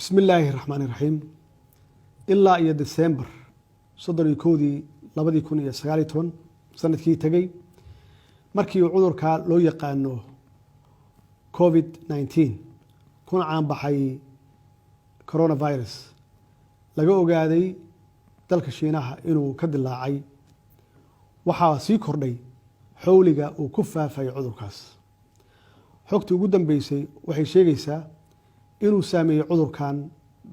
بسم الله الرحمن الرحيم إلا إيا ديسمبر صدر كودي لبدي كون إيا سغاليتون سنة كي تغي markii cudurka loo yaqaano COVID-19 kuna caan baxay coronavirus laga ogaaday dalka Shiinaha inuu ka dilaacay waxa sii kordhay xawliga uu ku faafay cudurkaas xogtii ugu dambeysay waxay sheegaysaa inuu saameeyay cudurkan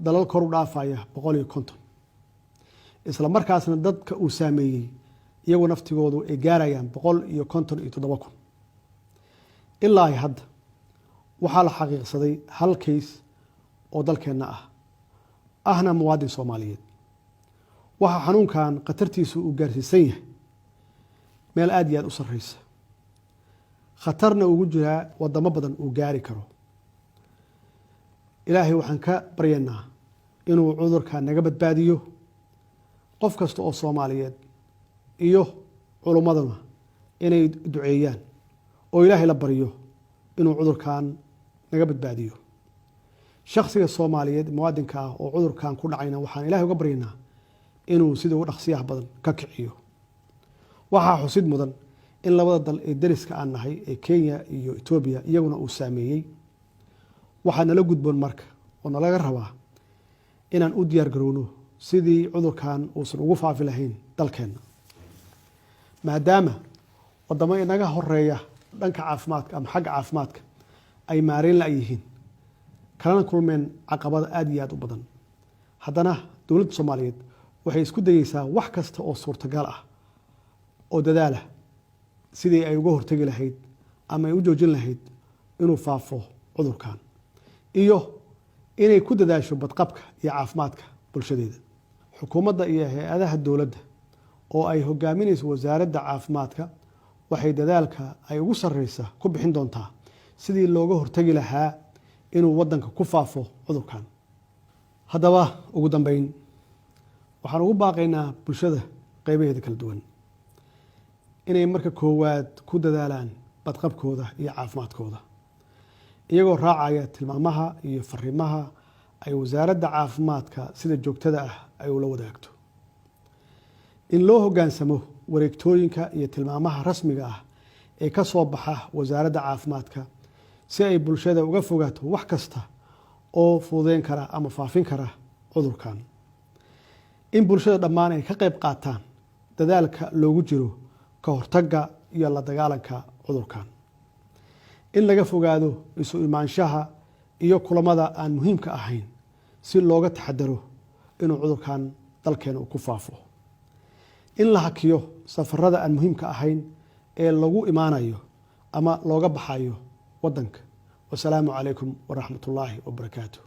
dalal kor u dhaafaya 150 isla markaasna dadka uu saameeyay iyagu naftigoodu ay gaarayaan 157 ilaa hadda waxaa la xaqiiqsaday hal case oo dalkeena ahna muwaadin Soomaaliyeed waxa xanuunkan qatartiisu uu gaarsiisan yahay meel aad iyo aad u sarreysa khatarna ugu jira wadamo badan uu gaari karo ilaahay waxaan ka baryaynaa inuu cudurka naga badbaadiyo qof kasta oo Soomaaliyeed iyo culumaduna inay duceeyaan oo ilaahay la baryo inuu cudurkan naga badbaadiyo shakhsiga Soomaaliyeed muwaadinka oo cudurkan ku dhacayna waxaan ilaahay uga baryaynaa inuu sida ugu dhaqsiyaha badan ka kiciyo waxa xusid mudan in labada dal ee dariska aan nahay ee Kenya iyo Ethiopia iyaguna uu saameeyay waxaan la gudboon marka oo nalaga rabaa inaan u diyaar garowno sidii cudurkan uusan ugu faafi lahayn dalkeena maadaama wadamo inaga horeeya dhanka caafimaadka ama xagga caafimaadka ay maareen la yihiin kalana kulmeen caqabad aad iyo aad u badan haddana dawladda Soomaaliyeed waxay isku dayaysaa wax kasta oo suurtagal ah oo dadaala sidii ay uga hortagi lahayd ama ay u joojin lahayd inuu faafo cudurkan iyo inay ku dadaasho badqabka iyo caafimaadka bulshadeeda xukuumadda iyo hay'adaha dawladda oo ay hogaaminayso wasaaradda caafimaadka waxay dadaalka ay ugu sarreysa ku bixin doontaa sidii looga hortagi lahaa inuu wadanka ku faafo cudurkan haddaba ugu dambeyn waxaan ugu baaqaynaa bulshada qaybaheeda kala duwan inay marka koowaad ku dadaalaan badqabkooda iyo caafimaadkooda iyagoo raacaya tilmaamaha iyo fariimaha ay wasaaradda caafimaadka sida joogtada ah ay ula wadaagto in loo hoggaansamo wareegtooyinka iyo tilmaamaha rasmiga ah ee ka soo baxa wasaaradda caafimaadka si ay bulshada uga fogaato wax kasta oo fududeyn kara ama faafin kara cudurkan in bulshada dhammaan ay ka qayb qaataan dadaalka loogu jiro ka hortagga iyo la dagaalanka cudurkan in laga fogaado isu imaanshaha iyo kulamada aan muhiimka ahayn si looga taxadaro inuu cudurkan dalkeena ku faafo in la hakiyo safarada aan muhiimka ahayn ee lagu imaanayo ama looga baxayo wadanka wassalaamu calaykum waraxmatullaahi wabarakaatuh